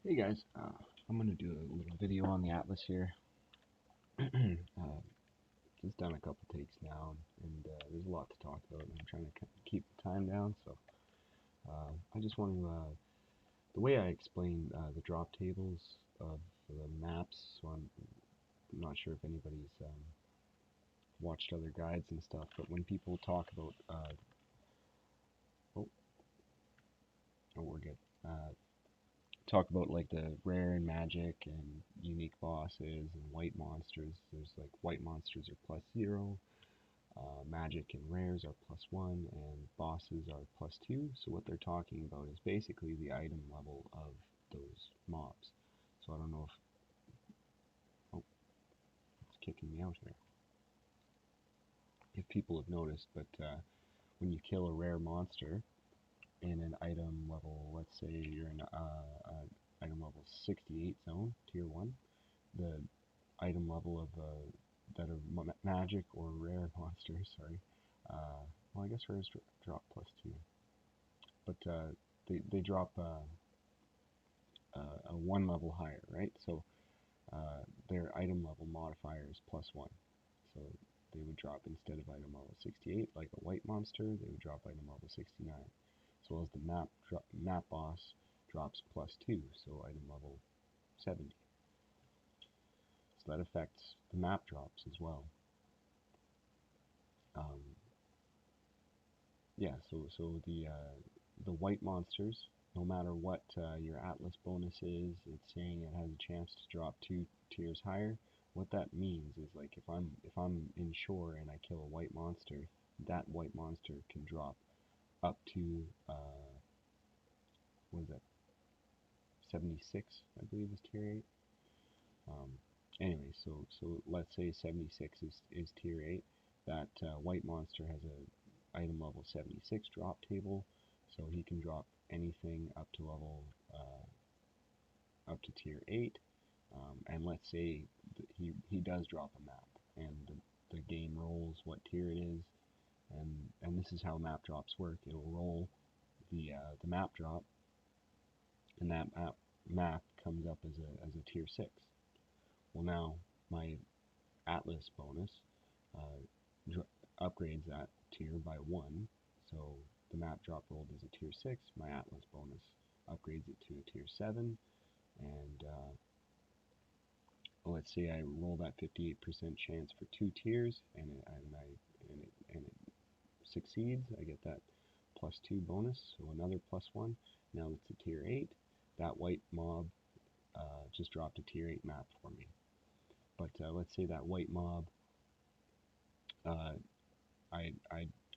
Hey guys, I'm going to do a little video on the Atlas here. Just done a couple takes now, and there's a lot to talk about, and I'm trying to keep the time down, so I just want to, the way I explain the drop tables of the maps, so I'm not sure if anybody's watched other guides and stuff, but when people talk about, oh, oh, we're good. Talk about like the rare and magic and unique bosses and white monsters. There's like white monsters are +0, magic and rares are +1, and bosses are +2. So what they're talking about is basically the item level of those mobs. So I don't know if, oh, it's kicking me out here. If people have noticed, but when you kill a rare monster in an item level, let's say you're in item level 68 zone, tier 1, the item level of that are magic or rare monsters, sorry. Well, I guess rares drop +2, but they drop a one level higher, right? So their item level modifier is +1. So they would drop instead of item level 68, like a white monster, they would drop item level 69. As well as the map boss drops +2, so item level 70. So that affects the map drops as well. Um, yeah, so the white monsters, no matter what your Atlas bonus is, it's saying it has a chance to drop 2 tiers higher. What that means is like if I'm in shore and I kill a white monster, that white monster can drop up to what is that, 76, I believe is tier 8. Um, anyway, so let's say 76 is tier 8. That white monster has a item level 76 drop table, so he can drop anything up to level up to tier 8. And let's say he does drop a map, and the game rolls what tier it is, and this is how map drops work. It'll roll the map drop, and that map comes up as a tier 6. Well, now my Atlas bonus uh, upgrades that tier by 1, so the map drop rolled is a tier 6. My Atlas bonus upgrades it to a tier 7, and let's say I roll that 58% chance for 2 tiers, and it succeeds. I get that +2 bonus, so another +1. Now it's a tier 8. That white mob just dropped a tier 8 map for me. But let's say that white mob, uh, I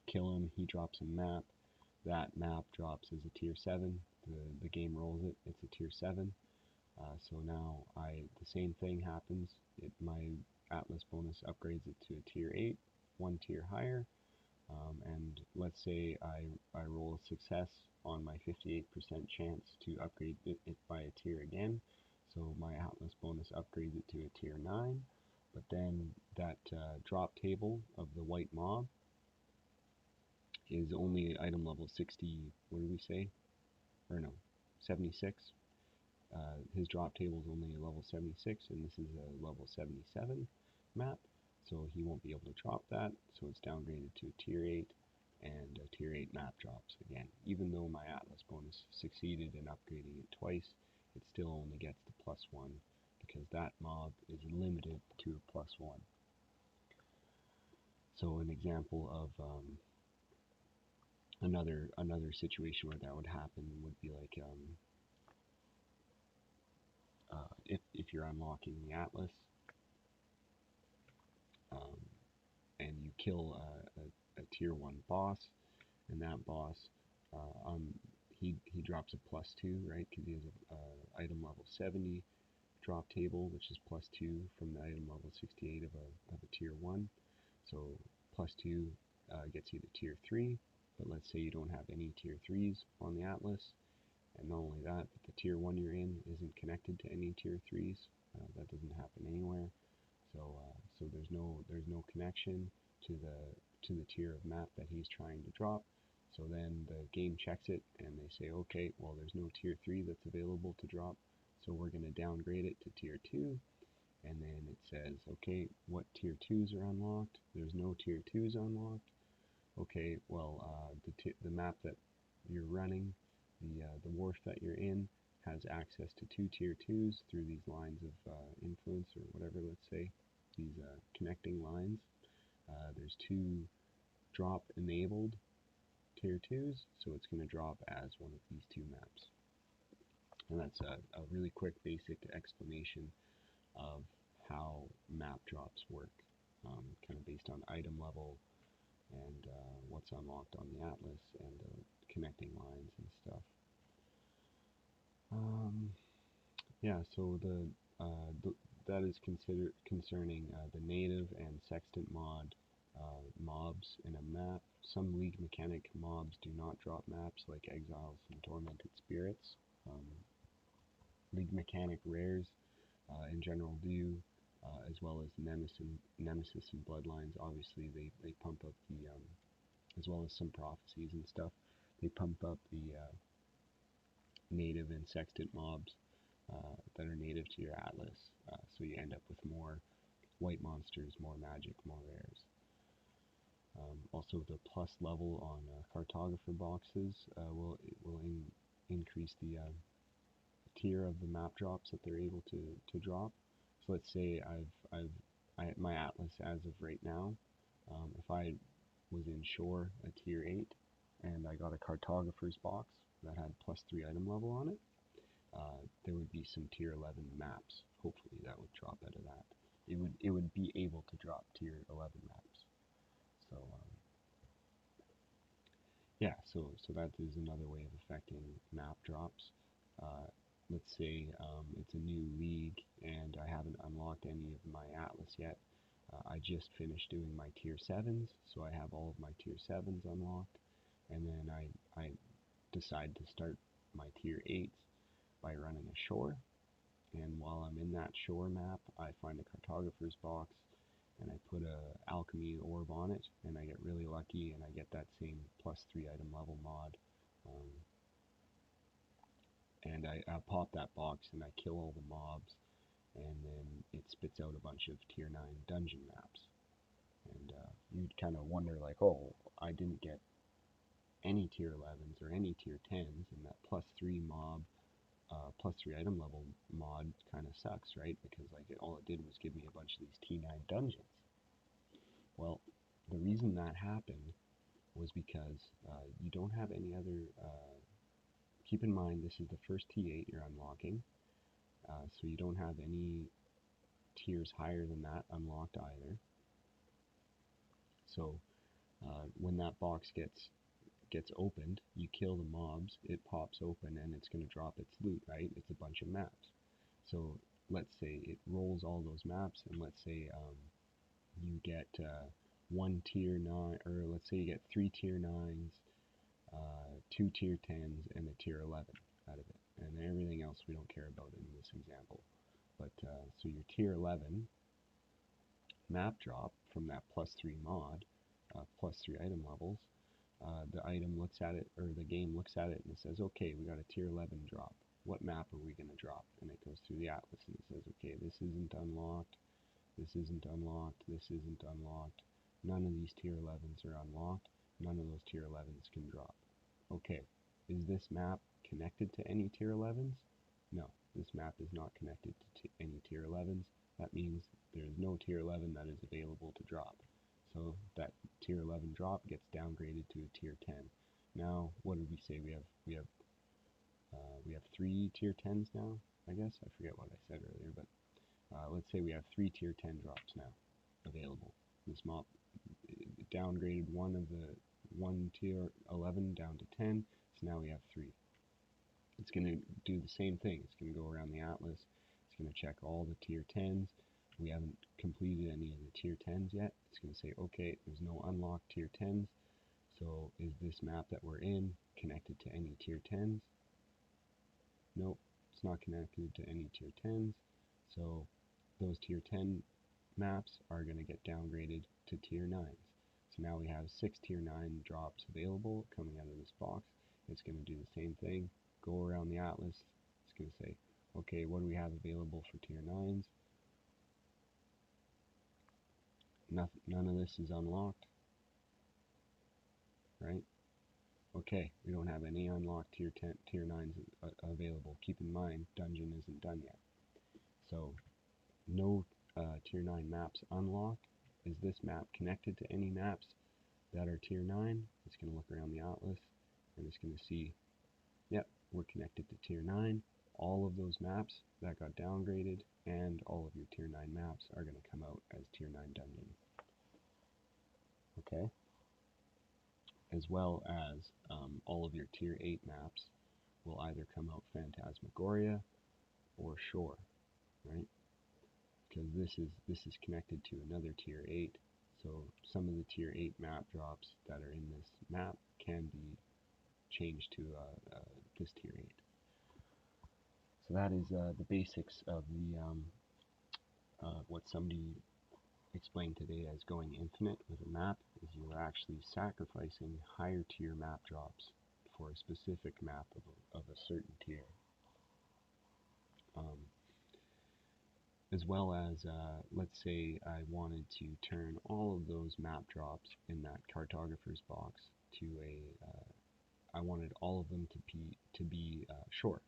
kill him, he drops a map. That map drops as a tier 7. The game rolls it. It's a tier 7. So now the same thing happens. My Atlas bonus upgrades it to a tier 8, 1 tier higher. And let's say I roll a success on my 58% chance to upgrade it by a tier again. So my Atlas bonus upgrades it to a tier 9. But then that drop table of the white mob is only item level 60, what did we say? Or no, 76. His drop table is only level 76, and this is a level 77 map, so he won't be able to drop that, so it's downgraded to a tier 8, and a tier 8 map drops again. Even though my Atlas bonus succeeded in upgrading it twice, it still only gets the +1, because that mob is limited to a +1. So an example of another situation where that would happen would be like if you're unlocking the Atlas, um, and you kill a tier 1 boss, and that boss, he drops a +2, right? Because he has a item level 70 drop table, which is +2 from the item level 68 of a tier 1. So +2 gets you to tier 3, but let's say you don't have any tier 3s on the Atlas, and not only that, but the tier 1 you're in isn't connected to any tier 3s. That doesn't happen anywhere. So there's no connection to the tier of map that he's trying to drop. So then the game checks it and they say, okay, well there's no tier 3 that's available to drop, So we're going to downgrade it to tier 2, and then it says, okay, what tier 2s are unlocked? There's no tier 2s unlocked. Okay, well, the map that you're running, the wharf that you're in, has access to 2 tier 2s through these lines of influence, or whatever, let's say, these connecting lines. There's 2 drop enabled tier 2s, so it's going to drop as one of these 2 maps. And that's a really quick basic explanation of how map drops work, kind of based on item level and what's unlocked on the atlas and connecting lines and stuff. Yeah, so that is concerning the native and sextant mod mobs in a map. Some League mechanic mobs do not drop maps, like Exiles and Tormented Spirits. League mechanic rares in general do, as well as Nemesis and Bloodlines. Obviously, they pump up the, as well as some prophecies and stuff, they pump up the native and sextant mobs that are native to your atlas, so you end up with more white monsters, more magic, more rares. Also, the plus level on cartographer boxes will increase the tier of the map drops that they're able to drop. So let's say my atlas as of right now, if I was in shore a tier 8 and I got a cartographer's box that had +3 item level on it, there would be some tier 11 maps. Hopefully that would drop out of that. It would be able to drop tier 11 maps. So yeah, so that is another way of affecting map drops. Let's say it's a new league and I haven't unlocked any of my atlas yet. I just finished doing my tier 7s, so I have all of my tier 7s unlocked, and then I decide to start my tier 8s by running a shore. And while I'm in that shore map, I find a cartographer's box and I put a alchemy orb on it, and I get really lucky and I get that same +3 item level mod. And I pop that box and I kill all the mobs, and then it spits out a bunch of tier 9 dungeon maps. And you'd kind of wonder, like, oh, I didn't get any tier 11s or any tier 10s, and that +3 mob, +3 item level mod kind of sucks, right? Because like all it did was give me a bunch of these T9 dungeons. Well, the reason that happened was because you don't have any other. Keep in mind, this is the first T8 you're unlocking, so you don't have any tiers higher than that unlocked either. So when that box gets opened, you kill the mobs, it pops open, and it's going to drop its loot, right? It's a bunch of maps. So let's say it rolls all those maps, and let's say you get 1 tier 9, or let's say you get 3 tier 9s, 2 tier 10s, and a tier 11 out of it. And everything else we don't care about in this example. But so your tier 11 map drop from that +3 mod, +3 item levels, the item looks at it, or the game looks at it, and it says, okay, we got a tier 11 drop. What map are we going to drop? And it goes through the atlas and it says, okay, this isn't unlocked, this isn't unlocked, this isn't unlocked. None of these tier 11s are unlocked. None of those tier 11s can drop. Okay, is this map connected to any tier 11s? No, this map is not connected to any tier 11s. That means there is no tier 11 that is available to drop. So that tier 11 drop gets downgraded to a tier 10. Now, what did we say? We have 3 tier 10s now, I guess. I forget what I said earlier, but let's say we have 3 tier 10 drops now available. This map downgraded one tier 11 down to 10, so now we have 3. It's going to do the same thing. It's going to go around the atlas. It's going to check all the tier 10s. We haven't completed any of the tier 10s yet. It's going to say, okay, there's no unlocked tier 10s. So is this map that we're in connected to any tier 10s? Nope, it's not connected to any tier 10s. So those tier 10 maps are going to get downgraded to tier 9s. So now we have 6 tier 9 drops available coming out of this box. It's going to do the same thing, go around the atlas. It's going to say, Okay, what do we have available for tier 9s? None of this is unlocked, right? Okay, we don't have any unlocked tier 9s available. Keep in mind, dungeon isn't done yet. So, no tier 9 maps unlocked. Is this map connected to any maps that are tier 9? It's going to look around the atlas and it's going to see, yep, we're connected to tier 9. All of those maps that got downgraded and all of your tier 9 maps are going to come out as tier 9 dungeon. Okay? As well as all of your tier 8 maps will either come out Phantasmagoria or Shore, right? Because this is connected to another tier 8, so some of the tier 8 map drops that are in this map can be changed to this tier 8. So that is the basics of the what somebody explained today as going infinite with a map. Is you're actually sacrificing higher tier map drops for a specific map of a certain tier. As well as, let's say I wanted to turn all of those map drops in that cartographer's box to I wanted all of them to be shore.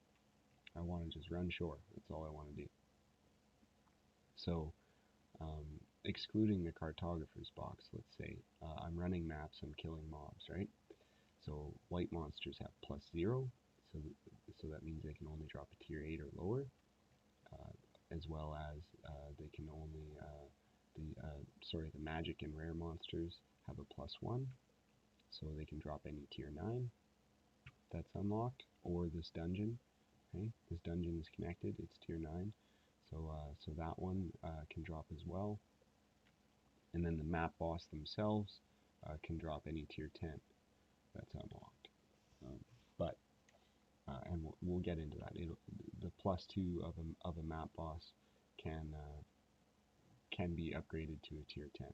I want to just run shore. That's all I want to do. So, excluding the cartographer's box, let's say I'm running maps, I'm killing mobs, right? So white monsters have +0, so that means they can only drop a tier 8 or lower, as well as they can only the magic and rare monsters have a +1, so they can drop any tier 9 that's unlocked, or this dungeon. Okay, this dungeon is connected, it's tier 9, so that one can drop as well. And then the map boss themselves can drop any tier 10 that's unlocked. But and we'll get into that. The +2 of a map boss can be upgraded to a tier 10.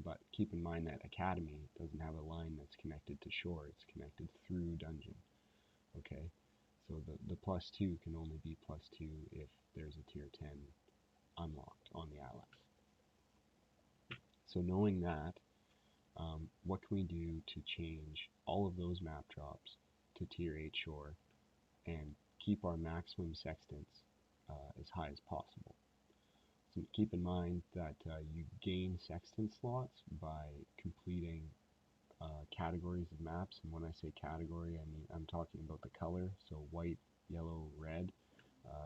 But keep in mind that Academy doesn't have a line that's connected to shore. It's connected through dungeon. Okay, so the +2 can only be +2 if there's a tier 10 unlocked on the atlas. So knowing that, what can we do to change all of those map drops to tier 8 shore and keep our maximum sextants as high as possible? So keep in mind that you gain sextant slots by completing categories of maps, and when I say category, I'm talking about the color, so white, yellow, red.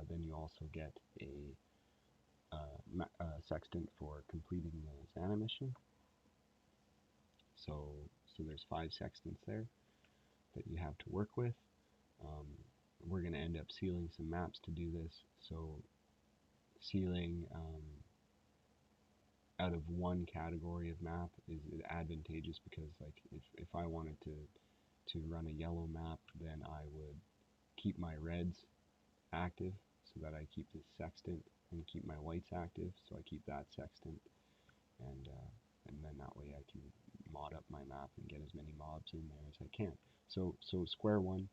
Then you also get a sextant for completing the Xana mission. So there's 5 sextants there that you have to work with. We're going to end up sealing some maps to do this. So sealing out of one category of map is advantageous because, like, if I wanted to run a yellow map, then I would keep my reds active so that I keep this sextant, and keep my whites active so I keep that sextant, and then that way I can mod up my map and get as many mobs in there as I can. So square one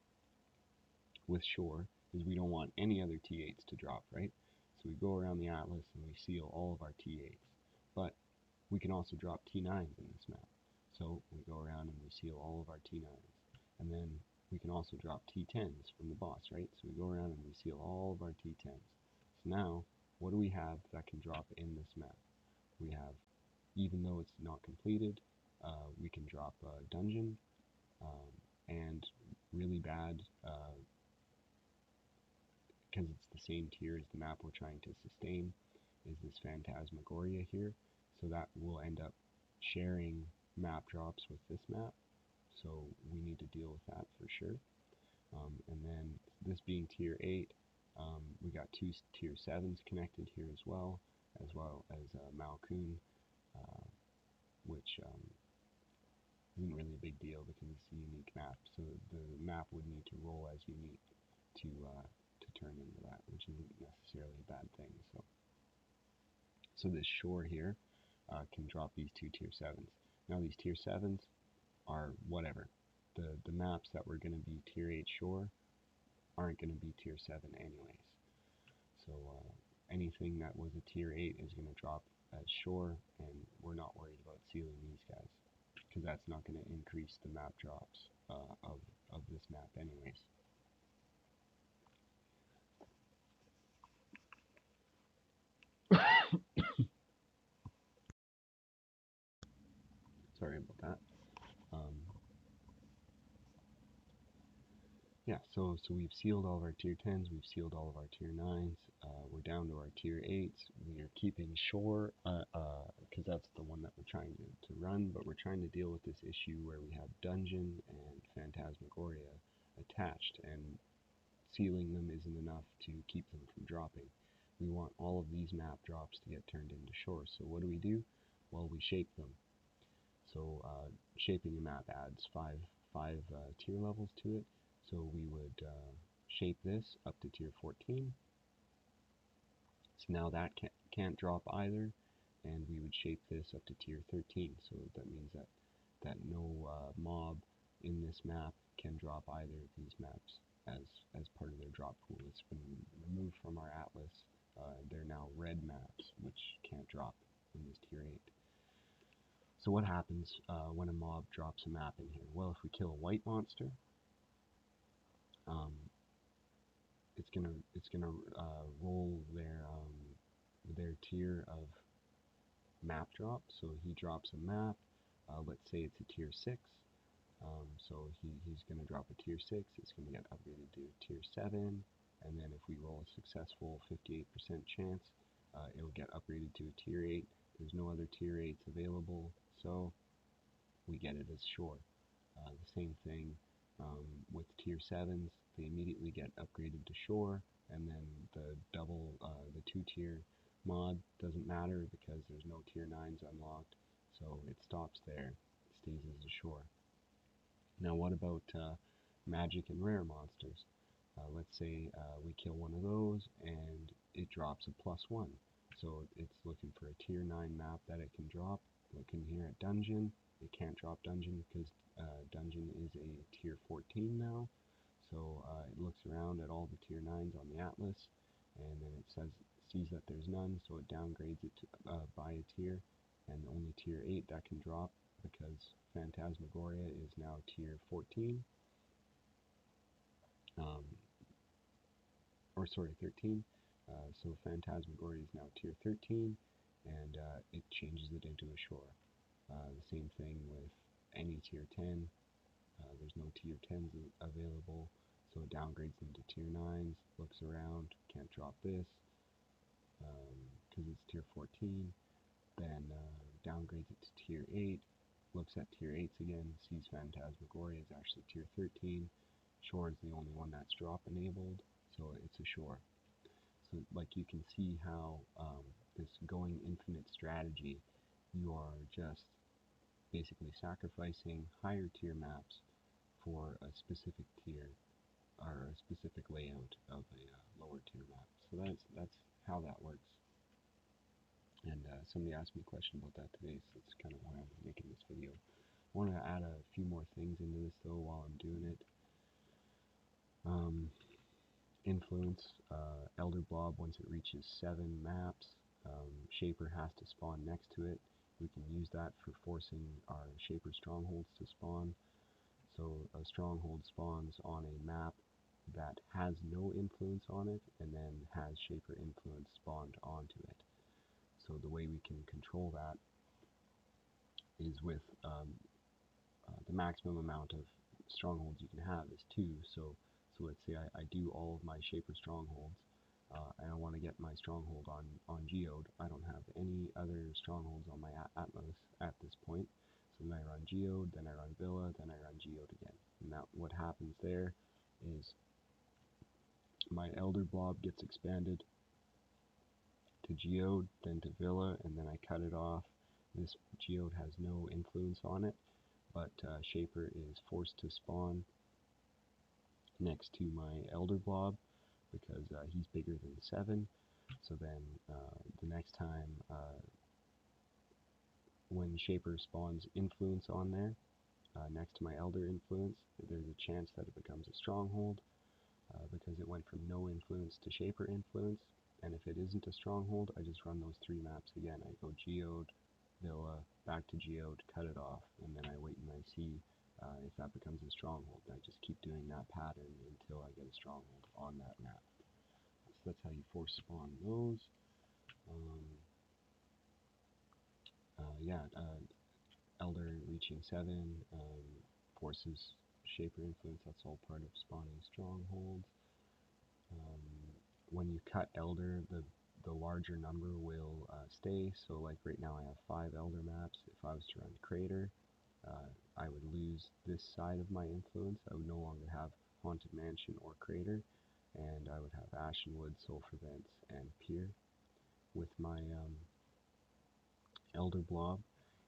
with shore is we don't want any other T8s to drop, right? So we go around the atlas and we seal all of our T8s. But we can also drop T9s in this map. So we go around and we seal all of our T9s. And then we can also drop T10s from the boss, right? So we go around and we seal all of our T10s. So now, what do we have that can drop in this map? We have, even though it's not completed, we can drop a dungeon, and really bad, because it's the same tier as the map we're trying to sustain, is this Phantasmagoria here. So that will end up sharing map drops with this map. So we need to deal with that for sure. And then this being tier 8, we got 2 tier 7s connected here as well as Malkoon, which isn't really a big deal because it's a unique map. So the map would need to roll as unique to turn into that, which isn't necessarily a bad thing. So this shore here can drop these 2 tier 7s. Now these tier 7s are whatever. The maps that were going to be tier 8 shore aren't going to be tier 7 anyways. So anything that was a tier 8 is going to drop as shore, and we're not worried about sealing these guys, because that's not going to increase the map drops of this map anyways. Sorry about that. Yeah, so we've sealed all of our tier 10s, we've sealed all of our tier 9s, we're down to our tier 8s. We are keeping shore, because that's the one that we're trying to run, but we're trying to deal with this issue where we have dungeon and phantasmagoria attached, and sealing them isn't enough to keep them from dropping. We want all of these map drops to get turned into shore, so what do? Well, we shape them. So shaping a map adds five tier levels to it. So we would shape this up to tier 14. So now that can't drop either, and we would shape this up to tier 13. So that means that no mob in this map can drop either of these maps as part of their drop pool. It's been removed from our atlas. They're now red maps, which can't drop in this tier 8. So what happens when a mob drops a map in here? Well, if we kill a white monster, it's gonna roll their tier of map drop. So he drops a map. Let's say it's a tier 6. So he's gonna drop a tier 6. It's gonna get upgraded to tier 7, and then if we roll a successful 58% chance, it'll get upgraded to a tier 8. There's no other tier 8s available, so we get it as shore. The same thing with tier 7s, they immediately get upgraded to shore, and then the 2-tier mod doesn't matter because there's no tier 9s unlocked, so it stops there, it stays as a shore. Now what about magic and rare monsters? Let's say we kill one of those and it drops a +1. So it's looking for a tier 9 map that it can drop. Looking here at dungeon, it can't drop dungeon because dungeon is a tier 14 now. So it looks around at all the tier 9s on the atlas, and then it sees that there's none, so it downgrades it by a tier, and only tier 8 that can drop because Phantasmagoria is now tier 14. Or sorry, 13. So Phantasmagoria is now tier 13, and it changes it into a shore. The same thing with any tier 10. There's no tier 10s available, so it downgrades them to tier 9s, looks around, can't drop this because it's tier 14, then downgrades it to tier 8, looks at tier 8s again, sees Phantasmagoria is actually tier 13, shore is the only one that's drop enabled, so it's a shore. So like you can see how this going infinite strategy, you are just basically sacrificing higher tier maps for a specific tier or a specific layout of a lower tier map. So that's how that works. And somebody asked me a question about that today, so that's kind of why I'm making this video. I want to add a few more things into this though while I'm doing it. Influence, Elder Blob, once it reaches 7 maps, Shaper has to spawn next to it. We can use that for forcing our Shaper strongholds to spawn. So a stronghold spawns on a map that has no influence on it, and then has Shaper influence spawned onto it. So the way we can control that is with the maximum amount of strongholds you can have is 2. So let's say I do all of my Shaper strongholds, and I want to get my stronghold on Geode. I don't have any other strongholds on my Atlas at this point. So then I run Geode, then I run Villa, then I run Geode again. And that what happens there is my Elder Blob gets expanded to Geode, then to Villa, and then I cut it off. This Geode has no influence on it, but Shaper is forced to spawn next to my Elder Blob because he's bigger than 7. So then the next time when Shaper spawns influence on there, next to my Elder influence, there's a chance that it becomes a stronghold because it went from no influence to Shaper influence. And if it isn't a stronghold, I just run those 3 maps again. I go geode, villa, back to geode, cut it off, and then I wait and I see if that becomes a stronghold. And I just keep doing that pattern until I get a stronghold on that map. So that's how you force spawn those. Yeah, Elder reaching 7 forces Shaper influence. That's all part of spawning strongholds. When you cut Elder, the larger number will stay. So like right now I have 5 Elder maps. If I was to run Crater, I would lose this side of my influence. I would no longer have Haunted Mansion or Crater, and I would have Ashenwood, Sulphur Vents, and Pier. With my Elder Blob,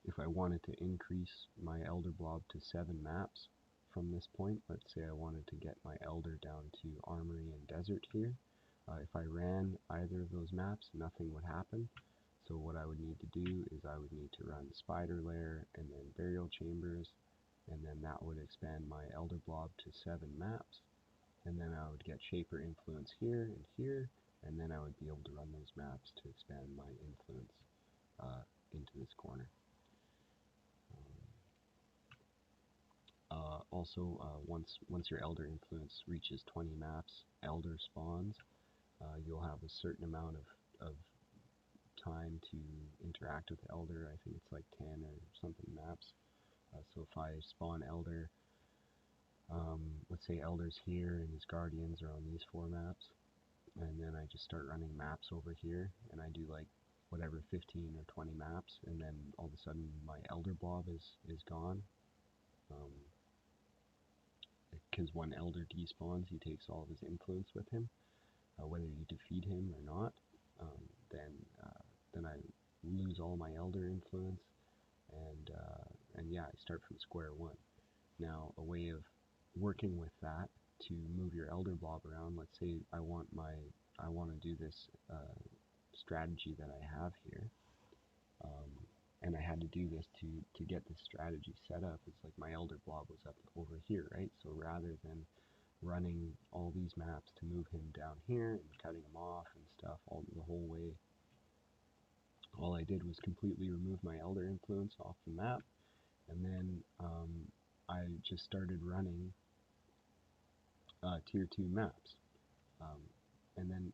if I wanted to increase my Elder Blob to 7 maps from this point, let's say I wanted to get my Elder down to Armory and Desert here, if I ran either of those maps, nothing would happen. So what I would need to do is I would need to run Spider Lair and then Burial Chambers, and then that would expand my Elder Blob to 7 maps, and then I would get Shaper influence here and here, and then I would be able to run those maps to expand my influence into this corner. Also, once your Elder influence reaches 20 maps, Elder spawns. You'll have a certain amount of time to interact with Elder. I think it's like 10 or something maps. So if I spawn Elder, let's say Elder's here and his Guardians are on these 4 maps, and then I just start running maps over here, and I do like whatever 15 or 20 maps, and then all of a sudden my Elder Blob is gone. Because when Elder despawns, he takes all of his influence with him. Whether you defeat him or not, then I lose all my Elder influence, and yeah, I start from square one. Now, a way of working with that to move your Elder Blob around. Let's say I want to do this strategy that I have here, and I had to do this to get this strategy set up. It's like my Elder Blob was up over here, right? So rather than running all these maps to move him down here and cutting him off and stuff the whole way, all I did was completely remove my Elder influence off the map, and then I just started running tier 2 maps. And then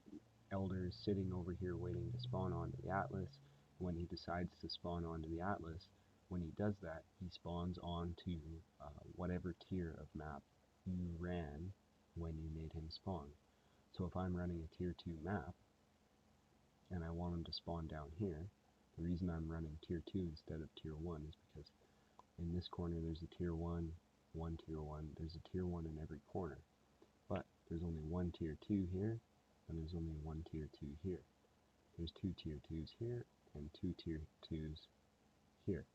Elder is sitting over here waiting to spawn onto the Atlas. When he decides to spawn onto the Atlas, when he does that, he spawns onto whatever tier of map you ran when you made him spawn. So if I'm running a tier 2 map, and I want him to spawn down here, the reason I'm running tier 2 instead of tier 1 is because in this corner there's a tier 1, one tier 1, there's a tier 1 in every corner. But there's only one tier 2 here, and there's only one tier 2 here. There's 2 tier 2s here, and 2 tier 2s here.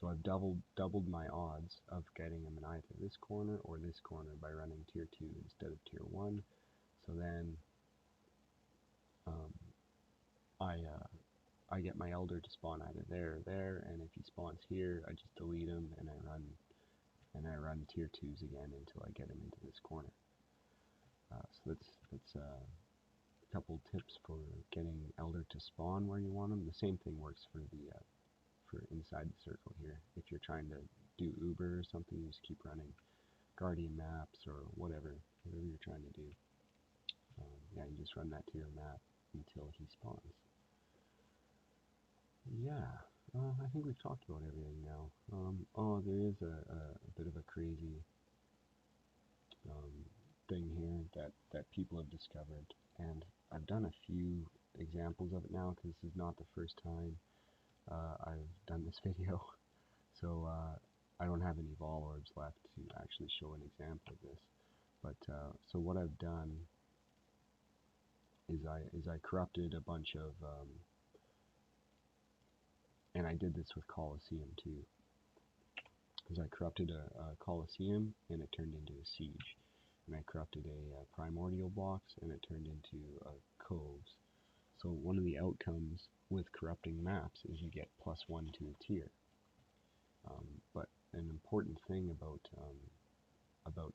So I've doubled my odds of getting him in either this corner or this corner by running tier 2 instead of tier 1. So then I get my Elder to spawn either there or there, and if he spawns here, I just delete him and I run tier 2s again until I get him into this corner. So that's a couple tips for getting Elder to spawn where you want them. The same thing works for for inside the circle here. If you're trying to do Uber or something, you just keep running Guardian maps or whatever you're trying to do. Yeah, you just run that to your map until he spawns. Yeah, I think we've talked about everything now. Oh, there is a bit of a crazy thing here that people have discovered, and I've done a few examples of it now because this is not the first time I've done this video, so I don't have any Vol Orbs left to actually show an example of this. But so what I've done is I corrupted a bunch of, and I did this with Colosseum too, because I corrupted a Colosseum and it turned into a siege, and I corrupted a primordial box and it turned into coves. So one of the outcomes with corrupting maps is you get +1 to a tier. But an important thing about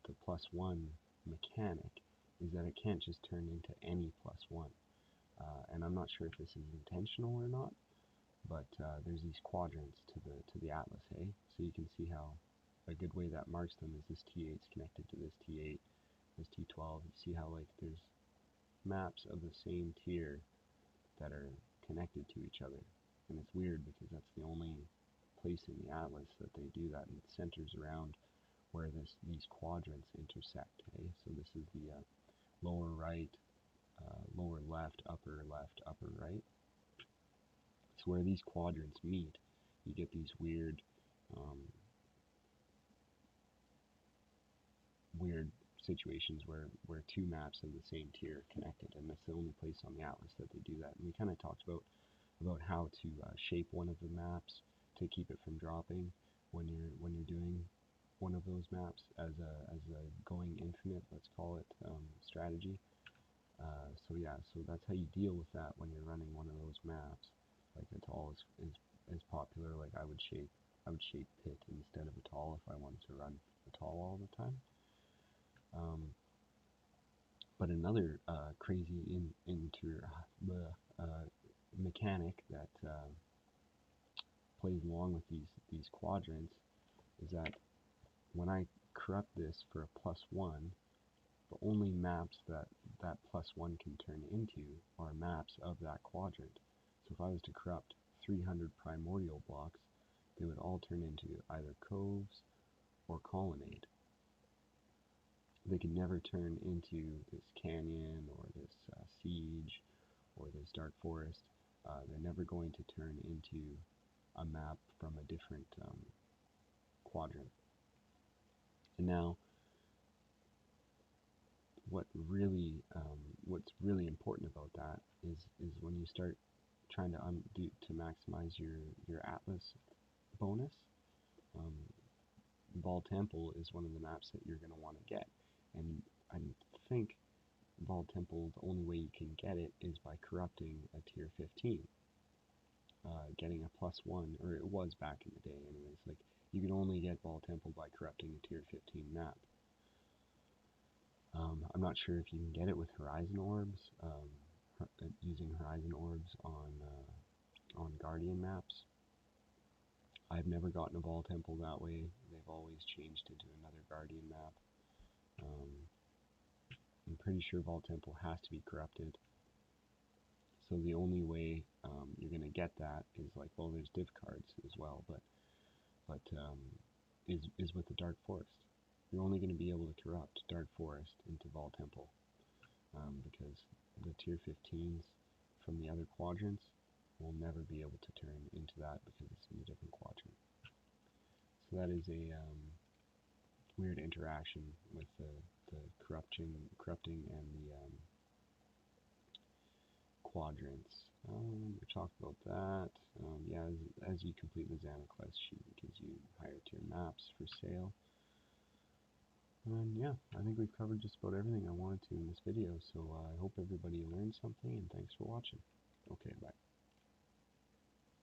the +1 mechanic is that it can't just turn into any +1. And I'm not sure if this is intentional or not, but there's these quadrants to the atlas, hey? So you can see how a good way that marks them is this T8 is connected to this T8, this T12. You see how like there's maps of the same tier that are connected to each other. And it's weird because that's the only place in the atlas that they do that, and it centers around where these quadrants intersect. Okay? So this is the lower right, lower left, upper right. So where these quadrants meet, you get these weird, um, weird situations where two maps of the same tier are connected, and that's the only place on the atlas that they do that. And we kind of talked about how to shape one of the maps to keep it from dropping when you're doing one of those maps as a going infinite, let's call it, strategy. So yeah, so that's how you deal with that when you're running one of those maps. Like Atoll is popular. Like I would shape Pit instead of Atoll if I wanted to run Atoll all the time. But another crazy mechanic that plays along with these quadrants is that when I corrupt this for a +1, the only maps that +1 can turn into are maps of that quadrant. So if I was to corrupt 300 primordial blocks, they would all turn into either coves or colonnade. They could never turn into this canyon or this siege or this dark forest. They're never going to turn into a map from a different quadrant. And now, what's really important about that is when you start trying to maximize your Atlas bonus. Um, Ball Temple is one of the maps that you're going to want to get, and I think Ball Temple, the only way you can get it is by corrupting a tier 15, getting a +1, or it was back in the day anyways. Like you could only get Ball Temple by corrupting a tier 15 map. I'm not sure if you can get it with Horizon Orbs, using Horizon Orbs on Guardian maps. I've never gotten a Ball Temple that way. They've always changed it to another Guardian map. I'm pretty sure Ball Temple has to be corrupted. So the only way you're going to get that is like, well, there's div cards as well, but is with the Dark Forest. You're only going to be able to corrupt Dark Forest into Vol Temple, because the tier 15s from the other quadrants will never be able to turn into that because it's in a different quadrant. So that is a weird interaction with the corrupting and the quadrants. We talked about that. Yeah, as you complete the Xana quest sheet, it gives you higher tier maps for sale. And yeah, I think we've covered just about everything I wanted to in this video, so I hope everybody learned something, and thanks for watching. Okay, bye.